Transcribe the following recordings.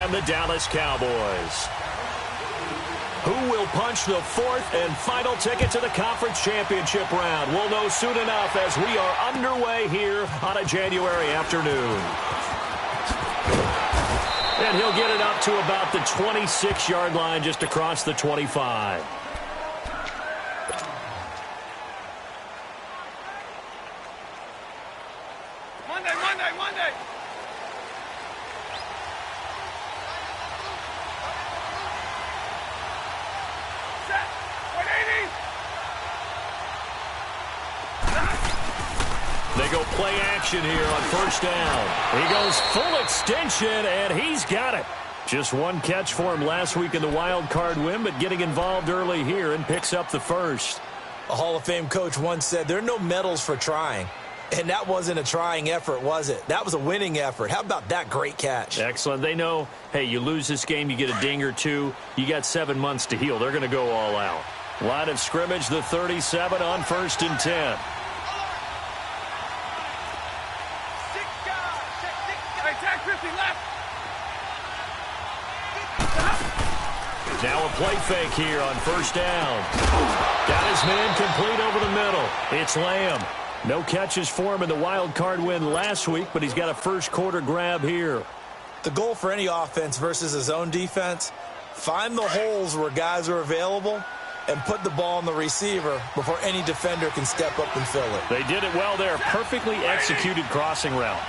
and the Dallas Cowboys. Who will punch the fourth and final ticket to the conference championship round? We'll know soon enough as we are underway here on a January afternoon. And he'll get it up to about the 26-yard line just across the 25. Monday. Set. 180. They go play action here on first down. He goes full extension, and he's got it. Just one catch for him last week in the wild card win, but getting involved early here and picks up the first. A Hall of Fame coach once said, there are no medals for trying. And that wasn't a trying effort, was it? That was a winning effort. How about that great catch? Excellent. They know, hey, you lose this game, you get a ding or two. You got 7 months to heal. They're going to go all out. Line of scrimmage, the 37 on 1st and 10. Now a play fake here on first down. Got his man complete over the middle. It's Lamb. No catches for him in the wild card win last week, but he's got a first quarter grab here. The goal for any offense versus his own defense, find the holes where guys are available and put the ball on the receiver before any defender can step up and fill it. They did it well there. Perfectly executed crossing route.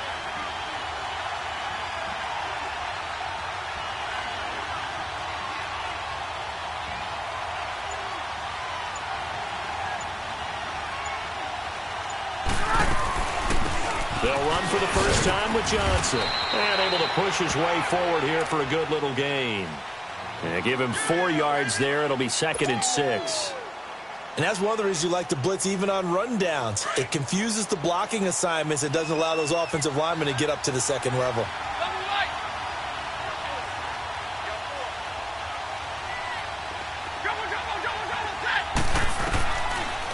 They'll run for the first time with Johnson. And able to push his way forward here for a good little gain. And give him 4 yards there. It'll be 2nd and 6. And that's one of the reasons you like to blitz even on rundowns. It confuses the blocking assignments. It doesn't allow those offensive linemen to get up to the second level.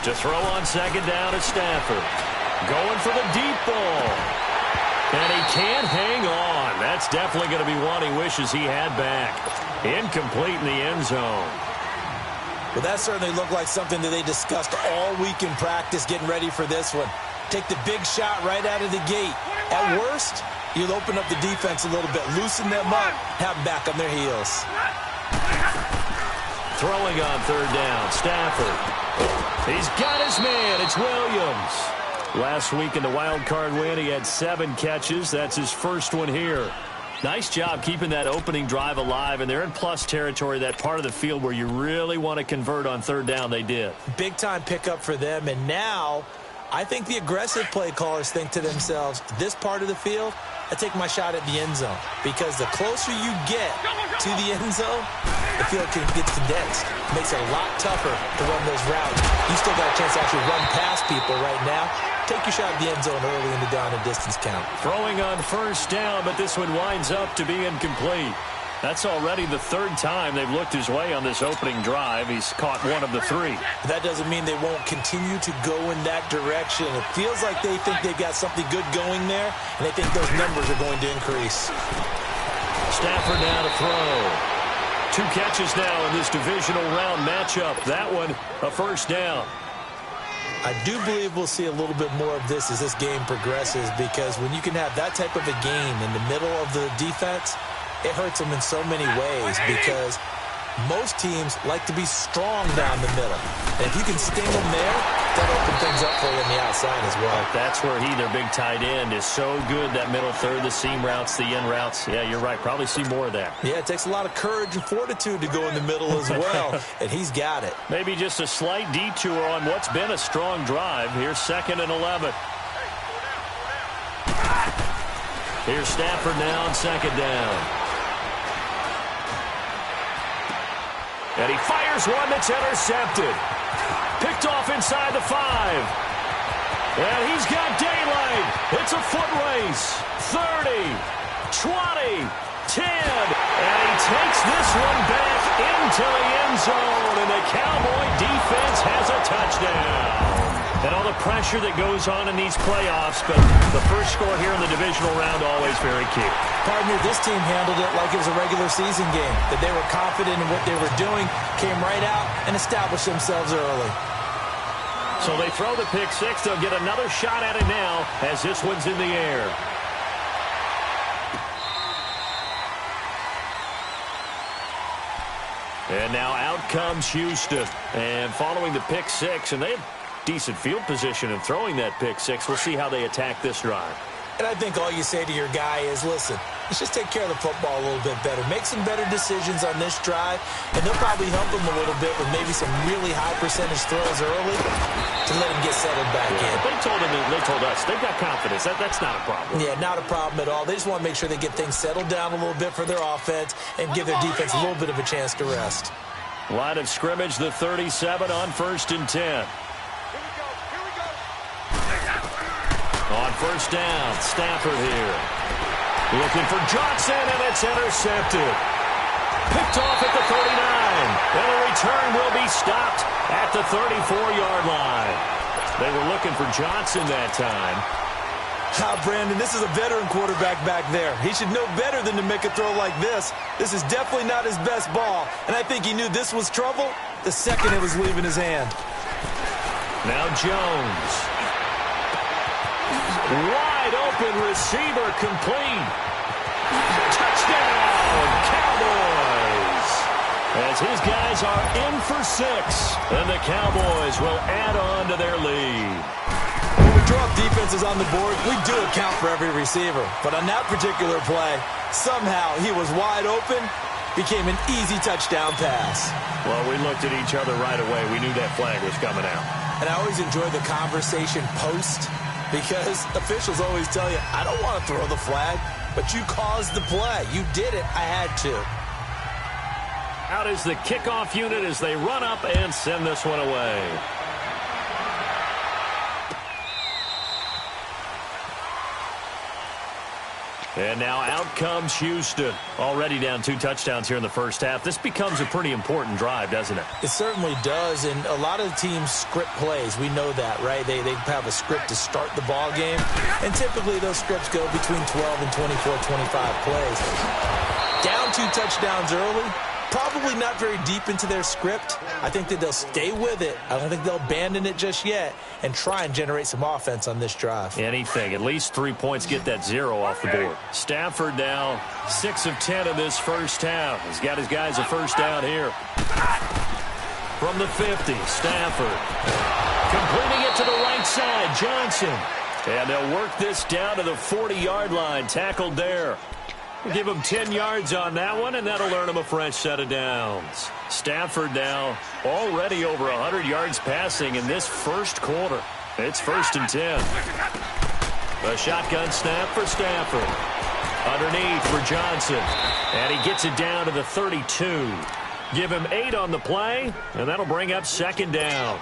To throw on second down is Stafford. Going for the deep ball. And he can't hang on. That's definitely going to be one he wishes he had back. Incomplete in the end zone. Well, that certainly looked like something that they discussed all week in practice getting ready for this one. Take the big shot right out of the gate. At worst, you'll open up the defense a little bit, loosen them up, have them back on their heels. Throwing on third down, Stafford. He's got his man. It's Williams. Last week in the wild card win, he had 7 catches. That's his first one here. Nice job keeping that opening drive alive, and they're in plus territory, that part of the field where you really want to convert on third down. They did. Big-time pickup for them, and now I think the aggressive play callers think to themselves, this part of the field, I take my shot at the end zone, because the closer you get to the end zone, the field gets condensed. It makes it a lot tougher to run those routes. You still got a chance to actually run past people right now. Take your shot at the end zone early in the down and distance count. Throwing on first down, but this one winds up to be incomplete. That's already the 3rd time they've looked his way on this opening drive. He's caught 1 of the 3. That doesn't mean they won't continue to go in that direction. It feels like they think they've got something good going there, and they think those numbers are going to increase. Stafford now to throw. 2 catches now in this divisional round matchup. That one, a first down. I do believe we'll see a little bit more of this as this game progresses, because when you can have that type of a game in the middle of the defense, it hurts them in so many ways, because most teams like to be strong down the middle. And if you can sting them there, that'll open things up for you on the outside as well. That's where their big tight end, is so good, that middle third, the seam routes, the in routes. Yeah, you're right. Probably see more of that. Yeah, it takes a lot of courage and fortitude to go in the middle as well, and he's got it. Maybe just a slight detour on what's been a strong drive. Here's 2nd and 11. Here's Stafford now on 2nd down. And he fires one that's intercepted. Picked off inside the 5. And he's got daylight. It's a foot race. 30, 20, 10. And he takes this one back into the end zone. And the Cowboy defense has a touchdown. And all the pressure that goes on in these playoffs, but the first score here in the divisional round always very key. Partner, this team handled it like it was a regular season game, that they were confident in what they were doing, came right out and established themselves early. So they throw the pick six. They'll get another shot at it now as this one's in the air. And now out comes Houston. And following the pick six, and they have decent field position in throwing that pick six. We'll see how they attack this drive. And I think all you say to your guy is, listen, let's just take care of the football a little bit better. Make some better decisions on this drive, and they'll probably help him a little bit with maybe some really high percentage throws early to let him get settled back in. They told us they've got confidence. That's not a problem. Yeah, not a problem at all. They just want to make sure they get things settled down a little bit for their offense and give their defense a little bit of a chance to rest. Line of scrimmage, the 37 on 1st and 10. On first down, Stafford here. Looking for Johnson, and it's intercepted. Picked off at the 39. And a return will be stopped at the 34-yard line. They were looking for Johnson that time. Brandon, this is a veteran quarterback back there. He should know better than to make a throw like this. This is definitely not his best ball, and I think he knew this was trouble the second it was leaving his hand. Now Jones. Wide open receiver complete. Touchdown, Cowboys. As his guys are in for 6, and the Cowboys will add on to their lead. When we draw up defenses on the board, we do account for every receiver. But on that particular play, somehow he was wide open, became an easy touchdown pass. Well, we looked at each other right away. We knew that flag was coming out. And I always enjoy the conversation post, because officials always tell you, I don't want to throw the flag, but you caused the play. You did it. I had to. Out is the kickoff unit as they run up and send this one away. And now out comes Houston. Already down 2 touchdowns here in the first half. This becomes a pretty important drive, doesn't it? It certainly does, and a lot of teams script plays. We know that, right? They have a script to start the ball game, and typically those scripts go between 12 and 24, 25 plays. Down 2 touchdowns early, probably not very deep into their script. I think that they'll stay with it. I don't think they'll abandon it just yet and try and generate some offense on this drive. Anything. At least 3 points, get that 0 off the board. Stafford now 6 of 10 in this first half. He's got his guys a first down here. From the 50, Stafford. Completing it to the right side, Johnson. And they'll work this down to the 40-yard line. Tackled there. We'll give him 10 yards on that one, and that'll earn him a fresh set of downs. Stafford now already over 100 yards passing in this first quarter. It's 1st and 10. A shotgun snap for Stafford. Underneath for Johnson. And he gets it down to the 32. Give him 8 on the play, and that'll bring up 2nd down.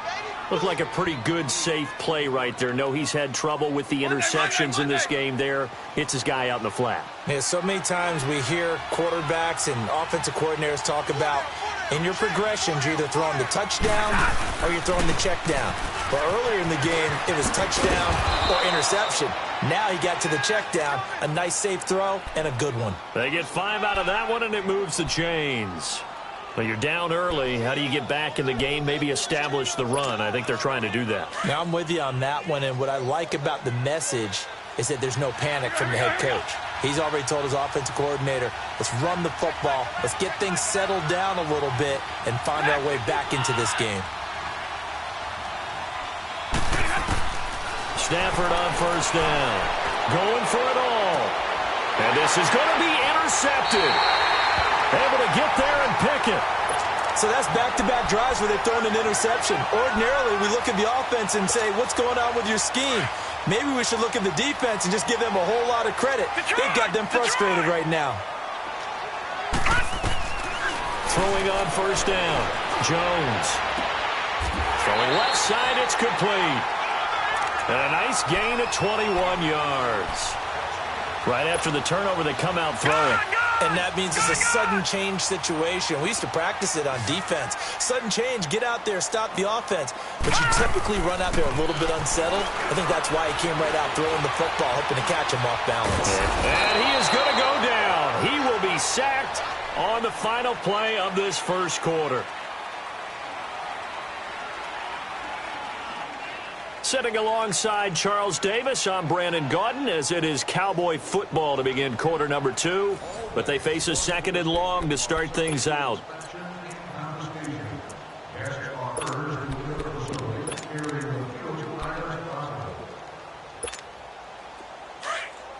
Looked like a pretty good, safe play right there. No, he's had trouble with the interceptions in this game there. Hits his guy out in the flat. Yeah, so many times we hear quarterbacks and offensive coordinators talk about in your progressions, you're either throwing the touchdown or you're throwing the check down. But earlier in the game, it was touchdown or interception. Now he got to the check down, a nice safe throw, and a good one. They get 5 out of that one, and it moves the chains. Well, you're down early. How do you get back in the game, maybe establish the run? I think they're trying to do that. Now, I'm with you on that one, and what I like about the message is that there's no panic from the head coach. He's already told his offensive coordinator, let's run the football, let's get things settled down a little bit and find our way back into this game. Stafford on first down. Going for it all. And this is going to be intercepted. Able to get there and pick it. So that's back-to-back drives where they've thrown an interception. Ordinarily, we look at the offense and say, what's going on with your scheme? Maybe we should look at the defense and just give them a whole lot of credit. They've got them frustrated right now. Throwing on first down. Jones. Throwing left side, it's complete. And a nice gain at 21 yards. Right after the turnover, they come out throwing. And that means it's a sudden change situation. We used to practice it on defense. Sudden change, get out there, stop the offense. But you typically run out there a little bit unsettled. I think that's why he came right out throwing the football, hoping to catch him off balance. And he is going to go down. He will be sacked on the final play of this first quarter. Sitting alongside Charles Davis, I'm Brandon Gaudin, as it is Cowboy football to begin quarter number 2. But they face a second and long to start things out.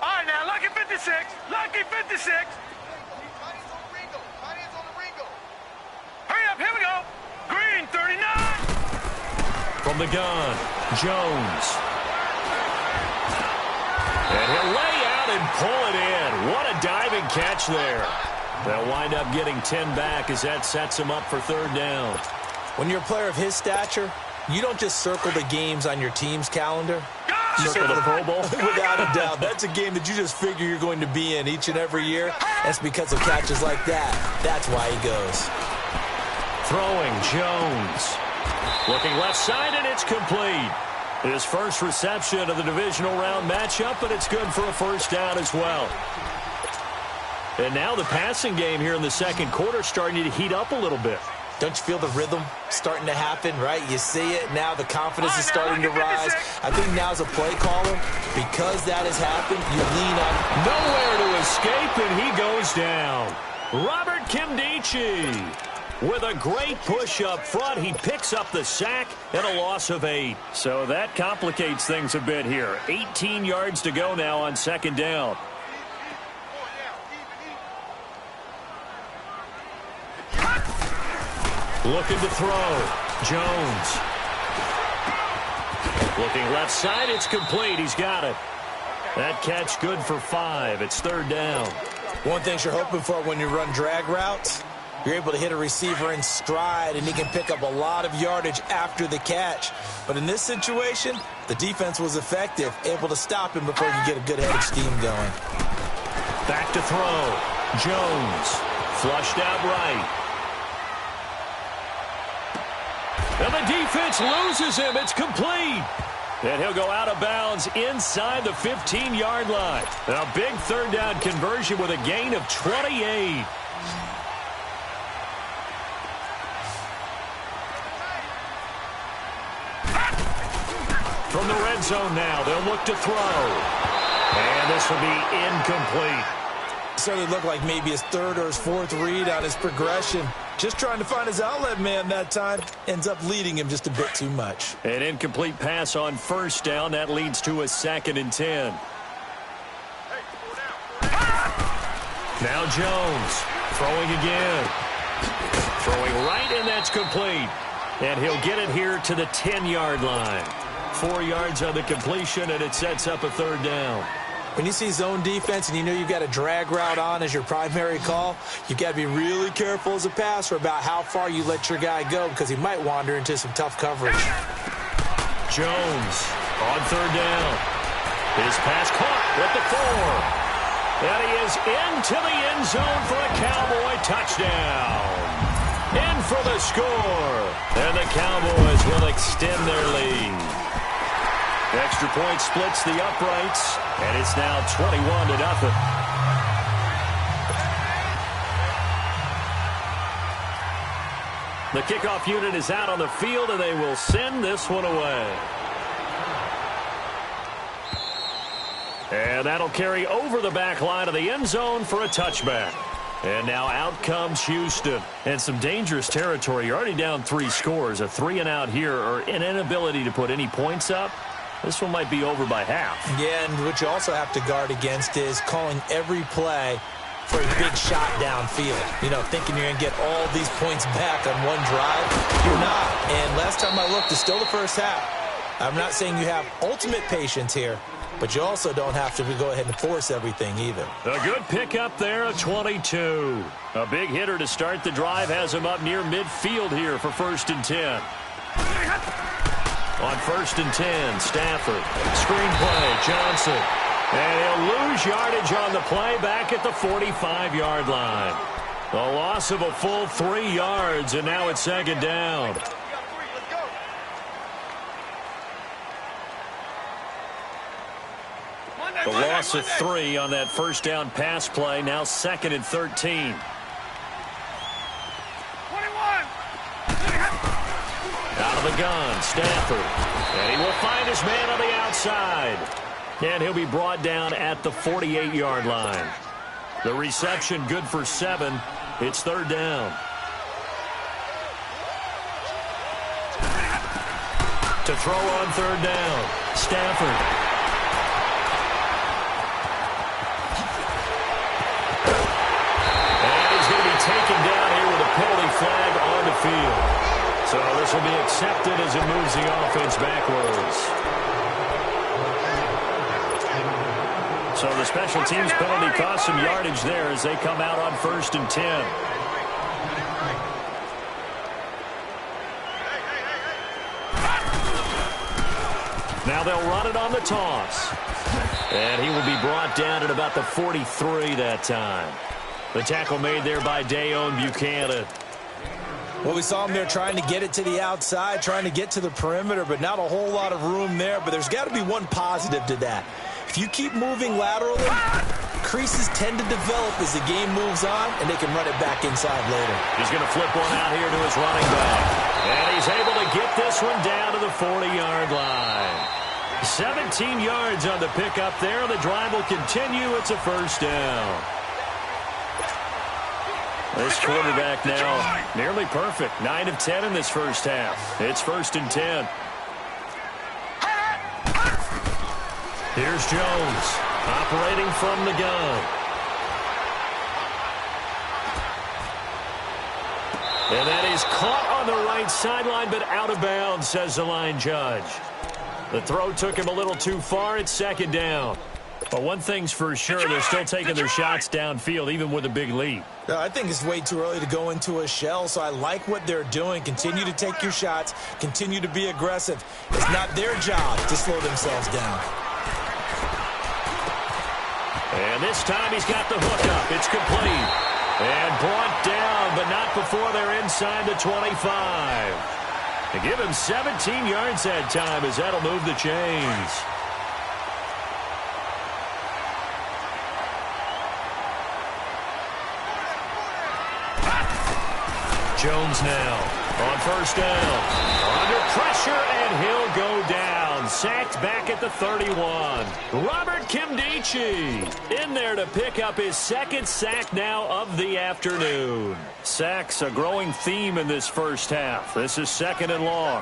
All right, now, lucky 56. Lucky 56. Hurry up, here we go. Green, 39. From the gun, Jones. And he'll lay out and pull it in. What a diving catch there. They'll wind up getting 10 back as that sets him up for third down. When you're a player of his stature, you don't just circle the games on your team's calendar. You Circle the Pro Bowl? Without a doubt. That's a game that you just figure you're going to be in each and every year. That's because of catches like that. That's why he goes. Throwing, Jones. Looking left side, and it's complete. His first reception of the divisional round matchup, but it's good for a first down as well. And now the passing game here in the second quarter starting to heat up a little bit. Don't you feel the rhythm starting to happen, right? You see it. Now the confidence is starting to rise. I think now as a play caller, because that has happened, you lean on. Nowhere to escape, and he goes down. Robert Kimdichie. With a great push up front, he picks up the sack and a loss of 8. So that complicates things a bit here. 18 yards to go now on second down. Looking to throw. Jones. Looking left side, it's complete. He's got it. That catch good for 5. It's third down. One thing you're hoping for when you run drag routes, you're able to hit a receiver in stride, and he can pick up a lot of yardage after the catch. But in this situation, the defense was effective, able to stop him before you get a good head of steam going. Back to throw. Jones. Flushed out right. And the defense loses him. It's complete. And he'll go out of bounds inside the 15-yard line. A big third down conversion with a gain of 28. From the red zone now, they'll look to throw. And this will be incomplete. Certainly looked like maybe his third or his fourth read on his progression. Just trying to find his outlet man that time. Ends up leading him just a bit too much. An incomplete pass on first down. That leads to a 2nd and 10. Now Jones throwing again. Throwing right, and that's complete. And he'll get it here to the 10-yard line. 4 yards on the completion, and it sets up a third down. When you see zone defense and you know you've got a drag route on as your primary call, you've got to be really careful as a passer about how far you let your guy go because he might wander into some tough coverage. Jones on third down. His pass caught with the 4. And he is into the end zone for a Cowboy touchdown. In for the score. And the Cowboys will extend their lead. Extra point splits the uprights, and it's now 21-0. The kickoff unit is out on the field, and they will send this one away. And that'll carry over the back line of the end zone for a touchback. And now out comes Houston. And some dangerous territory. You're already down 3 scores. A 3-and-out here, or an inability to put any points up. This one might be over by half. Yeah, and what you also have to guard against is calling every play for a big shot downfield. You know, thinking you're going to get all these points back on one drive. You're not. And last time I looked, it's still the first half. I'm not saying you have ultimate patience here, but you also don't have to go ahead and force everything either. A good pickup there, a 22. A big hitter to start the drive has him up near midfield here for 1st and 10. On 1st and 10, Stafford. Screen play, Johnson. And he'll lose yardage on the play back at the 45-yard line. A loss of a full 3 yards, and now it's second down. The loss of 3 on that first down pass play, now 2nd and 13. 21. Out of the gun, Stafford. And he will find his man on the outside. And he'll be brought down at the 48-yard line. The reception good for 7. It's third down. To throw on third down, Stafford. Taken down here with a penalty flag on the field. So this will be accepted as it moves the offense backwards. So the special teams penalty cost some yardage there as they come out on 1st and 10. Now they'll run it on the toss. And he will be brought down at about the 43 that time. The tackle made there by Dayon Buchanan. Well, we saw him there trying to get it to the outside, trying to get to the perimeter, but not a whole lot of room there. But there's got to be one positive to that. If you keep moving laterally, creases tend to develop as the game moves on, and they can run it back inside later. He's going to flip one out here to his running back. And he's able to get this one down to the 40-yard line. 17 yards on the pickup there. The drive will continue. It's a first down. This quarterback now nearly perfect. 9 of 10 in this first half. It's 1st and 10. Here's Jones operating from the gun. And that is caught on the right sideline, but out of bounds, says the line judge. The throw took him a little too far. It's second down. But one thing's for sure, they're still taking their shots downfield, even with a big lead. I think it's way too early to go into a shell, so I like what they're doing. Continue to take your shots. Continue to be aggressive. It's not their job to slow themselves down. And this time he's got the hook up. It's complete. And brought down, but not before they're inside the 25. They give him 17 yards that time as that'll move the chains. Jones now on first down. Under pressure, and he'll go down. Sacked back at the 31. Robert Kimdichie in there to pick up his second sack now of the afternoon. Sacks a growing theme in this first half. This is 2nd and long.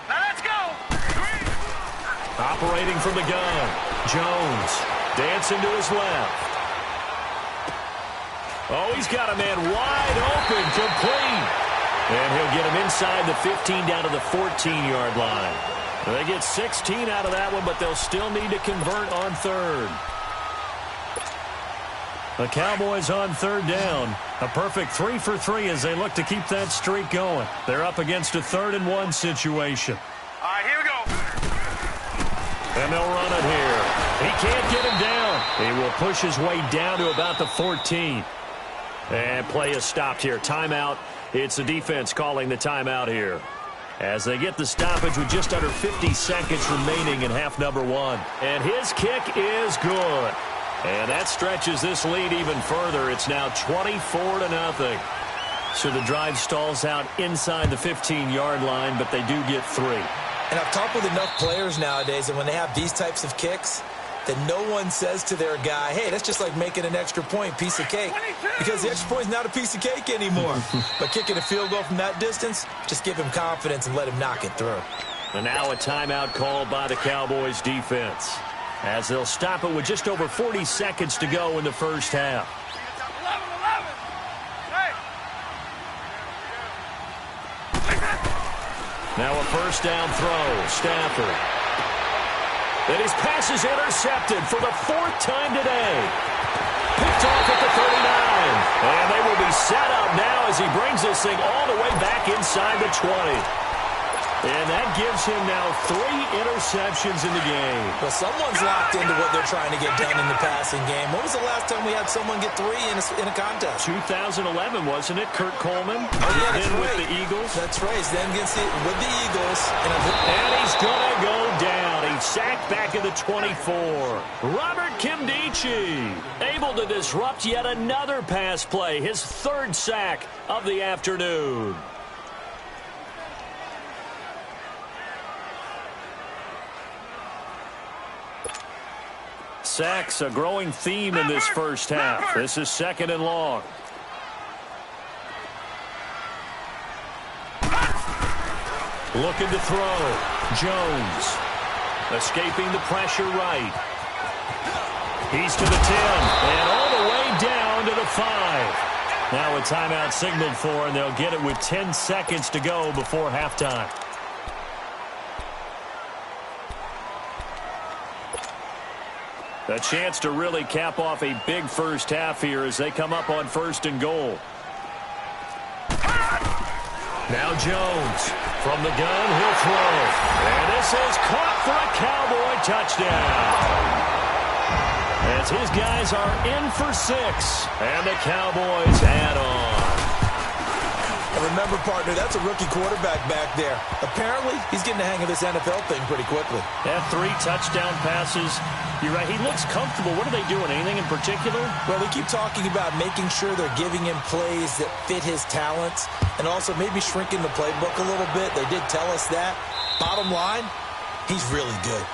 Now let's go. Operating from the gun. Jones dancing to his left. Oh, he's got a man wide open, complete. And he'll get him inside the 15 down to the 14-yard line. They get 16 out of that one, but they'll still need to convert on third. The Cowboys on third down. A perfect 3 for 3 as they look to keep that streak going. They're up against a 3rd and 1 situation. All right, here we go. And they'll run it here. He can't get him down. He will push his way down to about the 14. And play is stopped here. Timeout. It's the defense calling the timeout here. As they get the stoppage with just under 50 seconds remaining in half number 1. And his kick is good. And that stretches this lead even further. It's now 24-0. So the drive stalls out inside the 15-yard line, but they do get 3. And I've talked with enough players nowadays, and when they have these types of kicks, that no one says to their guy, hey, that's just like making an extra point, piece of cake. Because the extra point is not a piece of cake anymore. But kicking a field goal from that distance, just give him confidence and let him knock it through. And now a timeout called by the Cowboys defense, as they'll stop it with just over 40 seconds to go in the first half. 11. Hey. Now a first down throw. Stafford. And his pass is intercepted for the 4th time today. Picked off at the 39. And they will be set up now as he brings this thing all the way back inside the 20. And that gives him now 3 interceptions in the game. Well, someone's locked into what they're trying to get done in the passing game. When was the last time we had someone get 3 in a contest? 2011, wasn't it? Kurt Coleman. Oh, yeah, then with the Eagles. That's right. Then with the Eagles. And he's going to go down. He's sacked back at the 24. Robert Kimdichie able to disrupt yet another pass play. His 3rd sack of the afternoon. Sacks, a growing theme in this first half. This is 2nd and long. Looking to throw. Jones. Escaping the pressure right. He's to the 10. And all the way down to the 5. Now a timeout signaled for, and they'll get it with 10 seconds to go before halftime. A chance to really cap off a big first half here as they come up on 1st and goal. Now Jones from the gun, he'll throw. And this is caught for a Cowboy touchdown. As his guys are in for 6, and the Cowboys add on. And remember, partner, that's a rookie quarterback back there. Apparently, he's getting the hang of this NFL thing pretty quickly. Had 3 touchdown passes. You're right, he looks comfortable. What are they doing? Anything in particular? Well, they keep talking about making sure they're giving him plays that fit his talents and also maybe shrinking the playbook a little bit. They did tell us that. Bottom line, he's really good.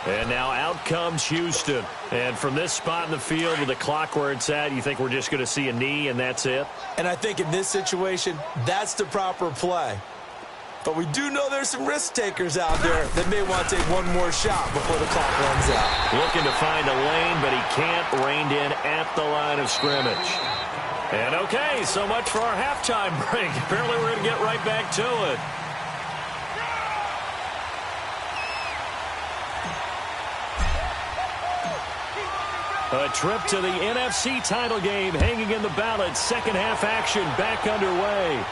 And now out comes Houston. And from this spot in the field with the clock where it's at, you think we're just going to see a knee and that's it? And I think in this situation, that's the proper play. But we do know there's some risk takers out there that may want to take one more shot before the clock runs out. Looking to find a lane, but he can't. Reined in at the line of scrimmage. And okay, so much for our halftime break. Apparently we're going to get right back to it. A trip to the NFC title game hanging in the balance. Second half action back underway.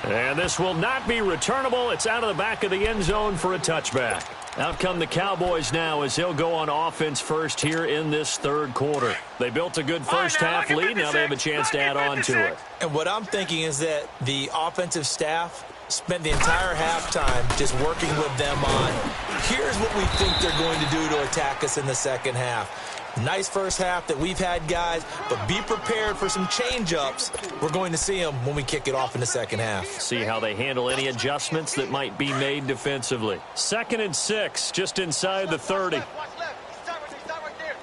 And this will not be returnable. It's out of the back of the end zone for a touchback. Out come the Cowboys now as they'll go on offense first here in this 3rd quarter. They built a good first half lead. Now they have a chance to add on to it. And what I'm thinking is that the offensive staff spent the entire halftime just working with them on, here's what we think they're going to do to attack us in the second half. Nice first half that we've had, guys, but be prepared for some change-ups. We're going to see them when we kick it off in the second half. See how they handle any adjustments that might be made defensively. 2nd and 6, just inside the 30. Watch left. Start right there.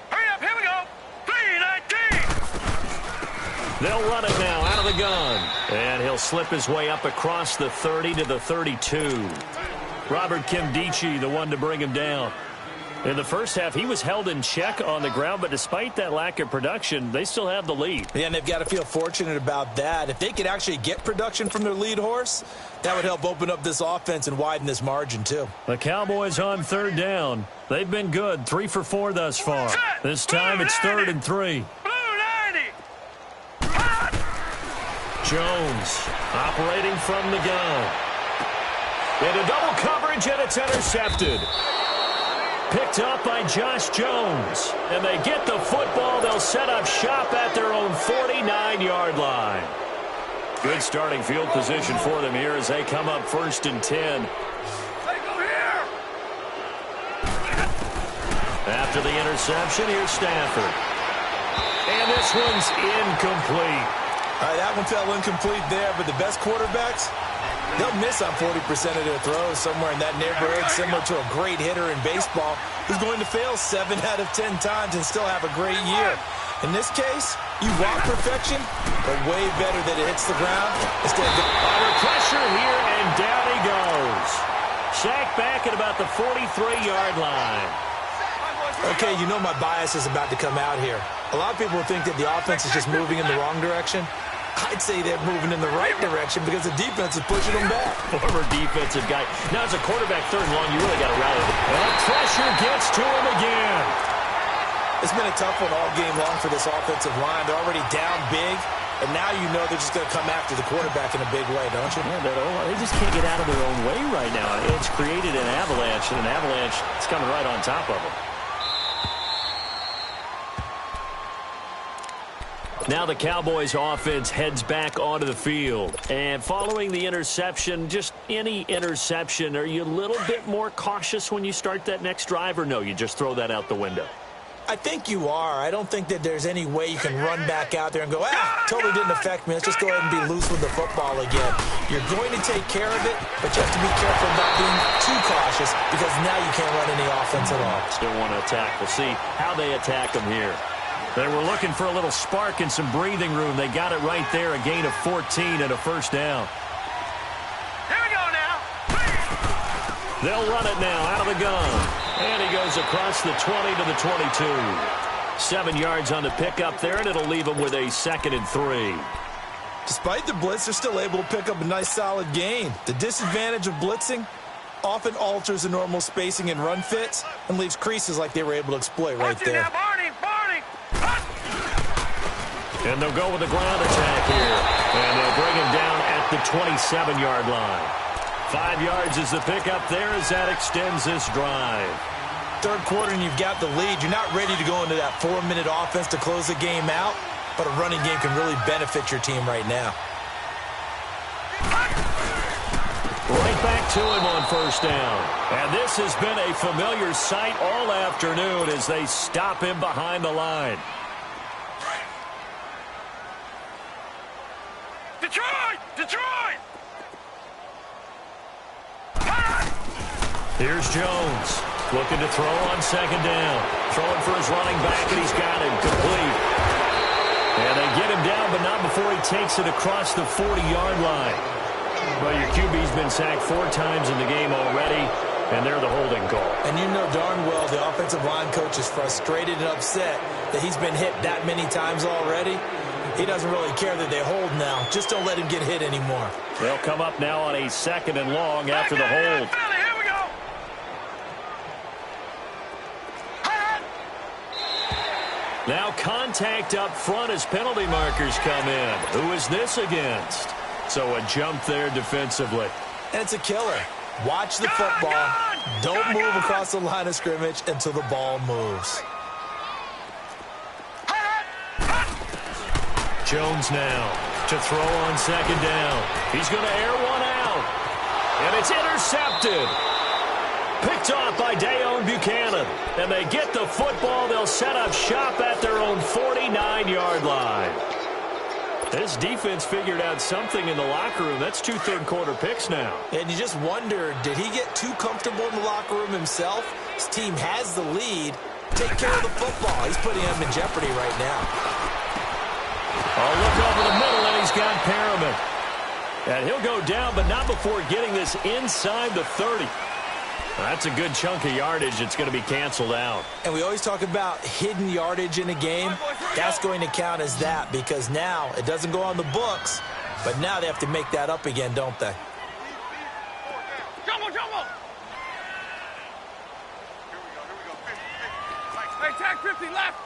Hurry up, here we go. 3-19. They'll run it now out of the gun. And he'll slip his way up across the 30 to the 32. Robert Kimdichie, the one to bring him down. In the first half, he was held in check on the ground, but despite that lack of production, they still have the lead. Yeah, and they've got to feel fortunate about that. If they could actually get production from their lead horse, that would help open up this offense and widen this margin, too. The Cowboys on 3rd down. They've been good, 3 for 4 thus far. This time it's 3rd and 3. Jones operating from the gun. Into double coverage, and it's intercepted. Picked up by Josh Jones. And they get the football. They'll set up shop at their own 49-yard line. Good starting field position for them here as they come up 1st and 10. After the interception, here's Stafford. And this one's incomplete. All right, that one fell incomplete there, but the best quarterbacks, they'll miss on 40% of their throws, somewhere in that neighborhood, similar to a great hitter in baseball who's going to fail 7 out of 10 times and still have a great year. In this case, you want perfection, but way better that it hits the ground instead of under pressure here, and down he goes. Sacked back at about the 43-yard line. Okay, you know my bias is about to come out here. A lot of people think that the offense is just moving in the wrong direction. I'd say they're moving in the right direction because the defense is pushing them back. Former defensive guy. Now, as a quarterback 3rd and long, you really got to rally. And pressure gets to him again. It's been a tough one all game long for this offensive line. They're already down big. and now you know they're just going to come after the quarterback in a big way, don't you? Yeah, they just can't get out of their own way right now. It's created an avalanche, and an avalanche is coming right on top of them. Now the Cowboys offense heads back onto the field. And following the interception, just any interception, are you a little bit more cautious when you start that next drive, or no, you just throw that out the window? I think you are. I don't think that there's any way you can run back out there and go, totally didn't affect me. Let's just go ahead and be loose with the football again. You're going to take care of it, but you have to be careful about being too cautious because now you can't run any offense at all. Still want to attack. We'll see how they attack them here. They were looking for a little spark and some breathing room. They got it right there, a gain of 14 and a first down. Here we go now. They'll run it now out of the gun. And he goes across the 20 to the 22. 7 yards on the pickup there, and it'll leave him with a 2nd and 3. Despite the blitz, they're still able to pick up a nice, solid gain. The disadvantage of blitzing often alters the normal spacing and run fits and leaves creases like they were able to exploit right there. Now, Barney. And they'll go with the ground attack here. And they'll bring him down at the 27-yard line. 5 yards is the pickup there as that extends this drive. Third quarter and you've got the lead. You're not ready to go into that 4-minute offense to close the game out, but a running game can really benefit your team right now. Right back to him on first down. And this has been a familiar sight all afternoon as they stop him behind the line. Detroit! Here's Jones looking to throw on second down. Throwing for his running back, and he's got him complete. And they get him down, but not before he takes it across the 40-yard line. Well, your QB's been sacked 4 times in the game already, and they're the holding call. And you know darn well the offensive line coach is frustrated and upset that he's been hit that many times already. He doesn't really care that they hold now. Just don't let him get hit anymore. They'll come up now on a 2nd and long after the hold. Here we go. Now contact up front as penalty markers come in. Who is this against? So a jump there defensively. And it's a killer. Watch the football. Don't move across the line of scrimmage until the ball moves. Jones now to throw on second down. He's going to air one out. And it's intercepted. Picked off by Dayon Buchanan. And they get the football. They'll set up shop at their own 49-yard line. This defense figured out something in the locker room. That's 2 third-quarter picks now. And you just wonder, did he get too comfortable in the locker room himself? His team has the lead. Take care of the football. He's putting them in jeopardy right now. Oh, look over the middle, and he's got Perriman. And he'll go down, but not before getting this inside the 30. That's a good chunk of yardage. It's going to be canceled out. And we always talk about hidden yardage in a game. That's going to count as that because now it doesn't go on the books, but now they have to make that up again, don't they? Jumbo! Hey, tag 50 left.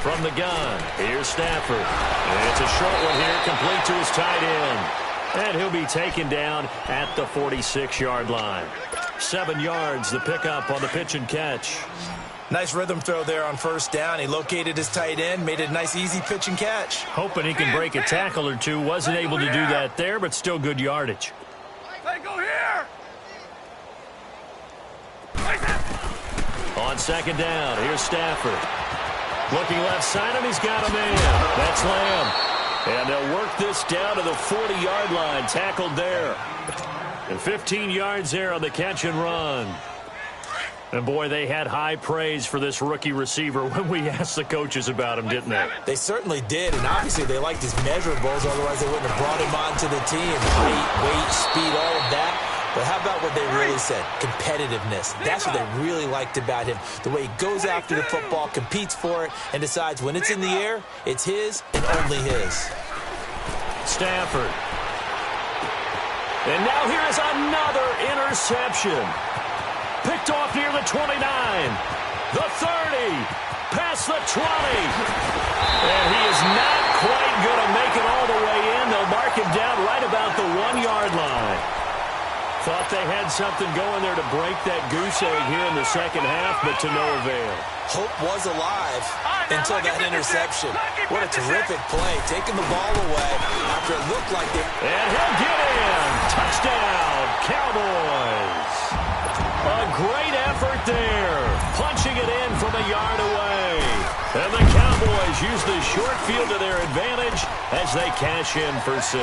From the gun, here's Stafford. And it's a short one here, complete to his tight end. And he'll be taken down at the 46-yard line. 7 yards, the pickup on the pitch and catch. Nice rhythm throw there on first down. He located his tight end, made it a nice, easy pitch and catch. Hoping he can break a tackle or two. Wasn't able to do that there, but still good yardage. Hey, go here. On second down, here's Stafford. Looking left side, and he's got a man. That's Lamb. And they'll work this down to the 40-yard line, tackled there. And 15 yards there on the catch and run. And, boy, they had high praise for this rookie receiver when we asked the coaches about him, didn't they? They certainly did, and obviously they liked his measurables, otherwise they wouldn't have brought him onto the team. Height, weight, speed, all of that. But how about what they really said? Competitiveness. That's what they really liked about him. The way he goes after the football, competes for it, and decides when it's in the air, it's his and only his. Stafford. And now here is another interception. Picked off near the 29. the 30, past the 20. And he is not quite going to make it all the way in. They'll mark him down right about the 1-yard line. Thought they had something going there to break that goose egg here in the second half, but to no avail. Hope was alive until that interception. What a terrific play, taking the ball away after it looked like it. And he'll get in. Touchdown, Cowboys. A great effort there, punching it in from a yard away. And the Cowboys use the short field to their advantage as they cash in for 6.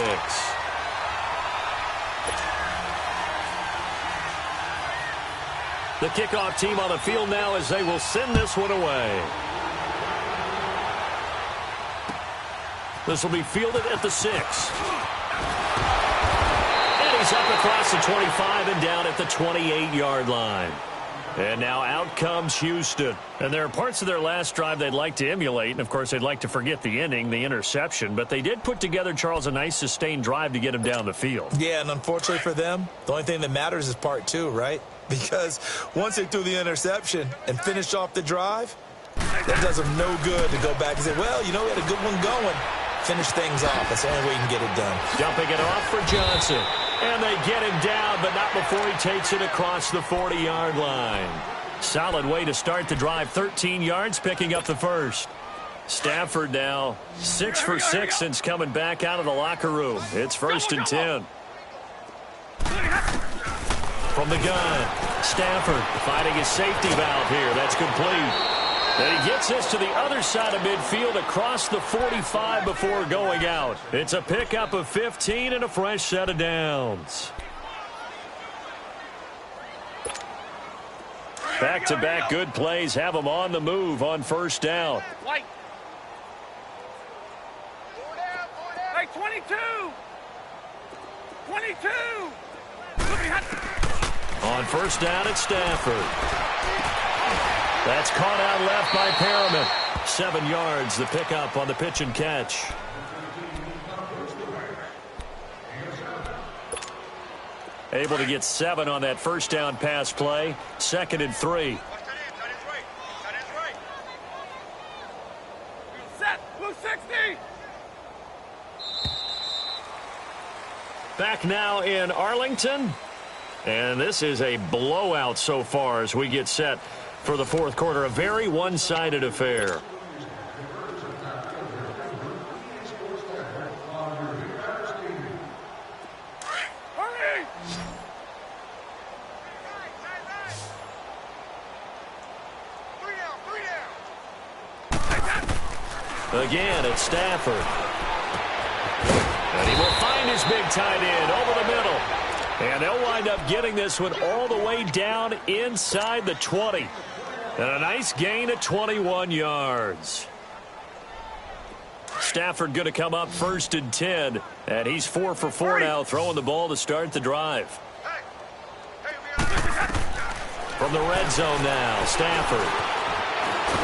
The kickoff team on the field now as they will send this one away. This will be fielded at the 6. And he's up across the 25 and down at the 28-yard line. And now out comes Houston. And there are parts of their last drive they'd like to emulate. And, of course, they'd like to forget the ending, the interception. But they did put together, Charles, a nice sustained drive to get him down the field. Yeah, and unfortunately for them, the only thing that matters is part 2, right? Because once they threw the interception and finished off the drive, that does them no good to go back and say, well, you know, we had a good one going. Finish things off. That's the only way you can get it done. Dumping it off for Johnson. And they get him down, but not before he takes it across the 40-yard line. Solid way to start the drive. 13 yards, picking up the first. Stafford now 6 for 6 since coming back out of the locker room. It's 1st and 10. From the gun, Stafford finding his safety valve here. That's complete. And he gets this to the other side of midfield across the 45 before going out. It's a pickup of 15 and a fresh set of downs. Back-to-back good plays have them on the move on first down. Hey, 22! 22! On first down, it's Stafford. That's caught out left by Perriman. 7 yards, the pickup on the pitch and catch. Able to get 7 on that first down pass play. 2nd and 3. Set! Blue 60! Back now in Arlington. And this is a blowout so far as we get set for the fourth quarter. A very one-sided affair. Hurry! Again, it's Stafford. And he will find his big tight end over the middle. And they'll wind up getting this one all the way down inside the 20. And a nice gain of 21 yards. Stafford going to come up 1st and 10. And he's 4 for 4 now, throwing the ball to start the drive. From the red zone now, Stafford.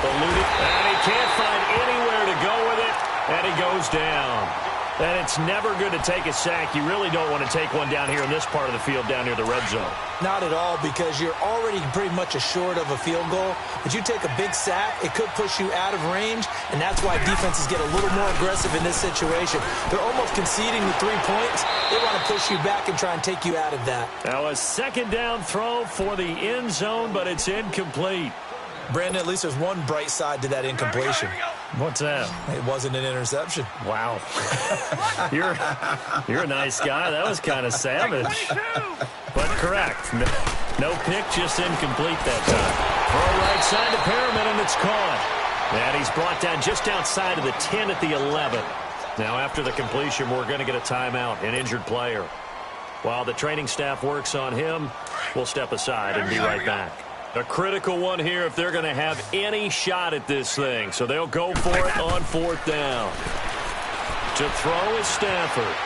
Eluded, and he can't find anywhere to go with it. And he goes down. And it's never good to take a sack. You really don't want to take one down here in this part of the field, down near the red zone. Not at all, because you're already pretty much assured of a field goal. But you take a big sack, it could push you out of range, and that's why defenses get a little more aggressive in this situation. They're almost conceding the 3 points. They want to push you back and try and take you out of that. Now a second down throw for the end zone, but it's incomplete. Brandon, at least there's one bright side to that incompletion. What's that? It wasn't an interception. Wow. You're a nice guy. That was kind of savage. But correct. No pick, just incomplete that time. Throw right side to Perriman, and it's caught. And he's brought down just outside of the 10 at the 11. Now after the completion, we're going to get a timeout, an injured player. While the training staff works on him, we'll step aside and be right back. A critical one here if they're going to have any shot at this thing. So they'll go for it on 4th down. To throw is Stafford.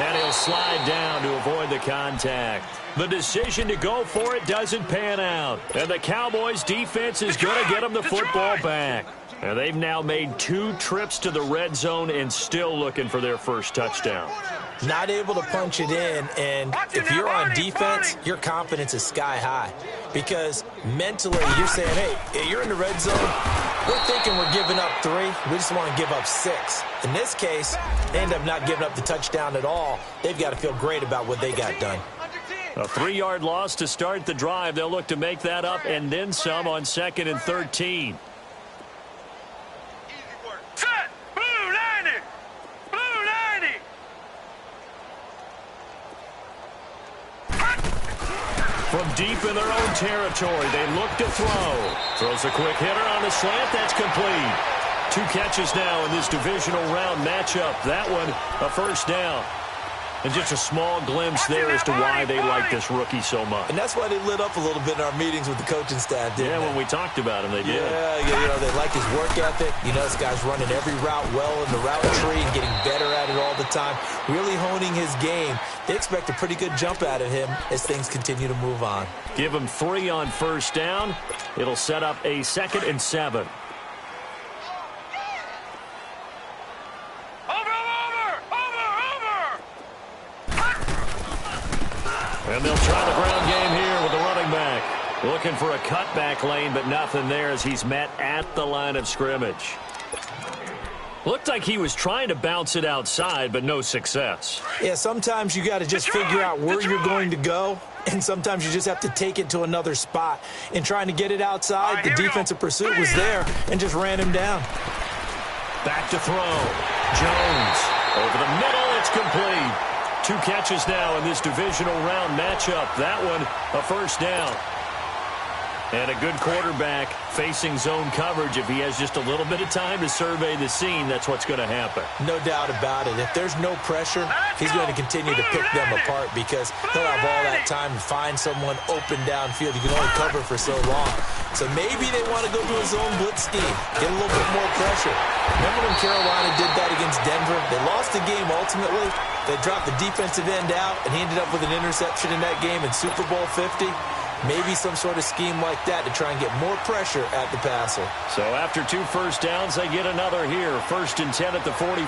And he'll slide down to avoid the contact. The decision to go for it doesn't pan out. And the Cowboys defense is going to get them the football back. And they've now made 2 trips to the red zone and still looking for their first touchdown. not able to punch it in, and if you're on defense, your confidence is sky high because mentally you're saying, hey, you're in the red zone. We're thinking we're giving up 3. We just want to give up 6. In this case, they end up not giving up the touchdown at all. They've got to feel great about what they got done. A 3-yard loss to start the drive. They'll look to make that up and then some on 2nd and 13. Set! Blue 90! Blue 90! From deep in their own territory, they look to throw. Throws a quick hitter on the slant. That's complete. 2 catches now in this divisional round matchup. That one, a first down. And just a small glimpse there as to why they like this rookie so much. And that's why they lit up a little bit in our meetings with the coaching staff, didn't they? When we talked about him, they did. Yeah, they like his work ethic. This guy's running every route well in the route tree and getting better at it all the time, really honing his game. They expect a pretty good jump out of him as things continue to move on. Give him 3 on first down. It'll set up a 2nd and 7. And they'll try the ground game here with the running back. Looking for a cutback lane, but nothing there as he's met at the line of scrimmage. Looked like he was trying to bounce it outside, but no success. Yeah, sometimes you got to just figure out where you're going to go, and sometimes you just have to take it to another spot. In trying to get it outside, the defensive pursuit was there and just ran him down. Back to throw. Jones over the middle. It's complete. 2 catches now in this divisional round matchup. That one, a first down. And a good quarterback facing zone coverage. If he has just a little bit of time to survey the scene, that's what's going to happen. No doubt about it. If there's no pressure, he's going to continue to pick them apart because he'll have all that time to find someone open downfield. You can only cover for so long. So maybe they want to go to a zone blitz scheme, get a little bit more pressure. Remember when Carolina did that against Denver? They lost the game ultimately. They dropped the defensive end out, and he ended up with an interception in that game in Super Bowl 50. Maybe some sort of scheme like that to try and get more pressure at the passer. So after 2 first downs, they get another here. 1st and 10 at the 45.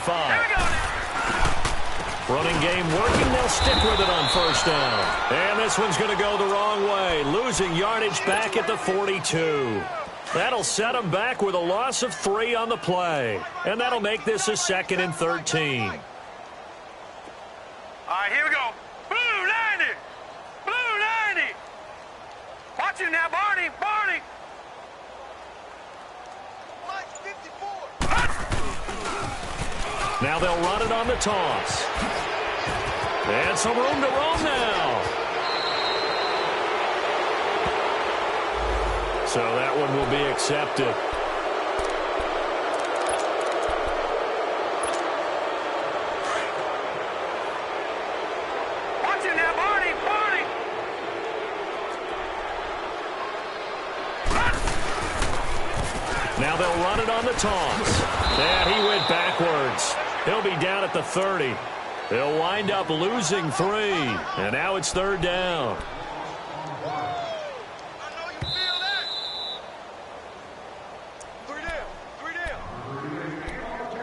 Running game working. They'll stick with it on first down. And this one's going to go the wrong way. Losing yardage back at the 42. That'll set them back with a loss of 3 on the play. And that'll make this a 2nd and 13. All right, here we go. Blue 90! Blue 90! Watch him now, Barney! Barney! Mike 54! Now they'll run it on the toss. And some room to roam now. So that one will be accepted. Watch him now, Barney! Barney! Now they'll run it on the toss. And he went backwards. He'll be down at the 30. They'll wind up losing 3. And now it's 3rd down.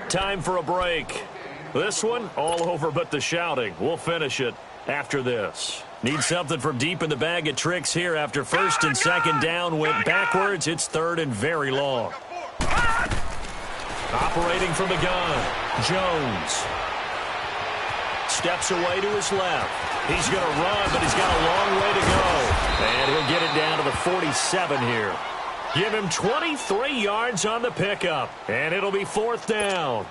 Time for a break. This one, all over but the shouting. We'll finish it after this. Need something from deep in the bag of tricks here after 1st and 2nd down went backwards. It's 3rd and very long. Operating from the gun, Jones. Steps away to his left. He's going to run, but he's got a long way to go. And he'll get it down to the 47 here. Give him 23 yards on the pickup, and it'll be 4th down.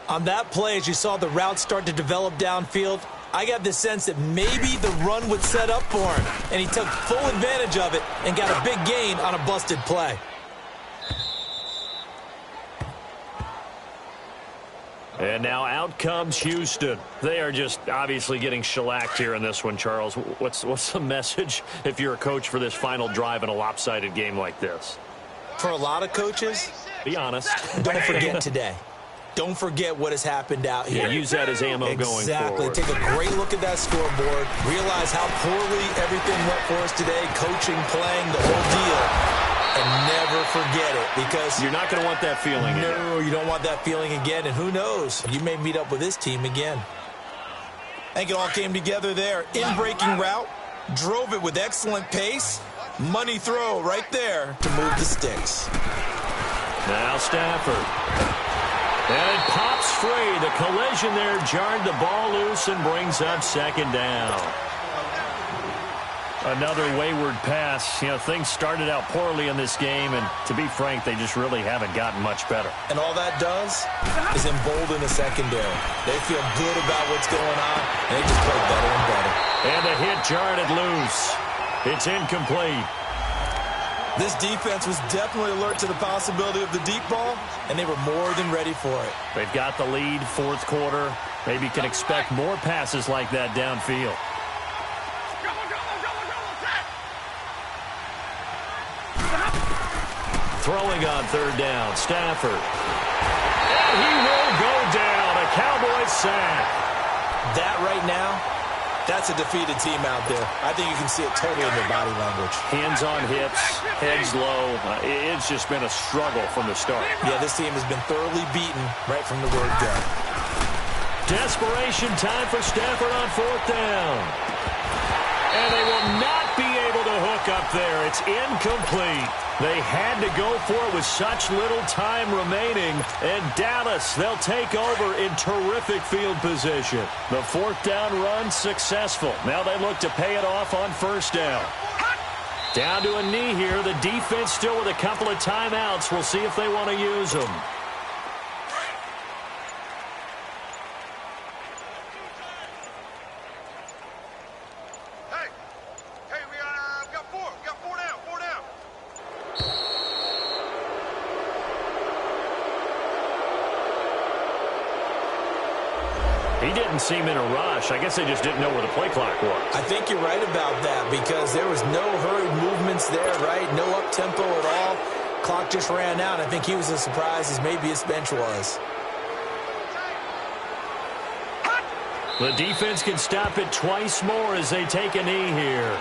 On that play, as you saw the route start to develop downfield, I got the sense that maybe the run would set up for him, and he took full advantage of it and got a big gain on a busted play. And now out comes Houston. They are just obviously getting shellacked here in this one, Charles. What's the message if you're a coach for this final drive in a lopsided game like this? For a lot of coaches, be honest. Don't forget today. Don't forget what has happened out here. Yeah, use that as ammo going forward. Exactly. Take a great look at that scoreboard. Realize how poorly everything went for us today. Coaching, playing, the whole deal. And never forget it, because you're not going to want that feeling again. No, you don't want that feeling again. And who knows? You may meet up with this team again. I think it all came together there. In-breaking route, drove it with excellent pace. Money throw right there to move the sticks. Now Stafford. And it pops free. The collision there jarred the ball loose and brings up second down. Another wayward pass. You know, things started out poorly in this game, and to be frank, they just really haven't gotten much better. And all that does is embolden the secondary. They feel good about what's going on, and they just play better and better. And the hit jarred it loose. It's incomplete. This defense was definitely alert to the possibility of the deep ball, and they were more than ready for it. They've got the lead, fourth quarter. Maybe can expect more passes like that downfield. Throwing on third down, Stafford. And he will go down. A Cowboys sack. That right now, that's a defeated team out there. I think you can see it totally in their body language. Hands on hips, heads low. It's just been a struggle from the start. Yeah, this team has been thoroughly beaten right from the word go. Desperation time for Stafford on fourth down. And they will not be able to hook up there. It's incomplete. They had to go for it with such little time remaining. And Dallas, they'll take over in terrific field position. The fourth down run successful. Now they look to pay it off on first down. Down to a knee here. The defense still with a couple of timeouts. We'll see if they want to use them. He didn't seem in a rush. I guess they just didn't know where the play clock was. I think you're right about that because there was no hurried movements there, right? No up-tempo at all. Clock just ran out. I think he was as surprised as maybe his bench was. The defense can stop it twice more as they take a knee here.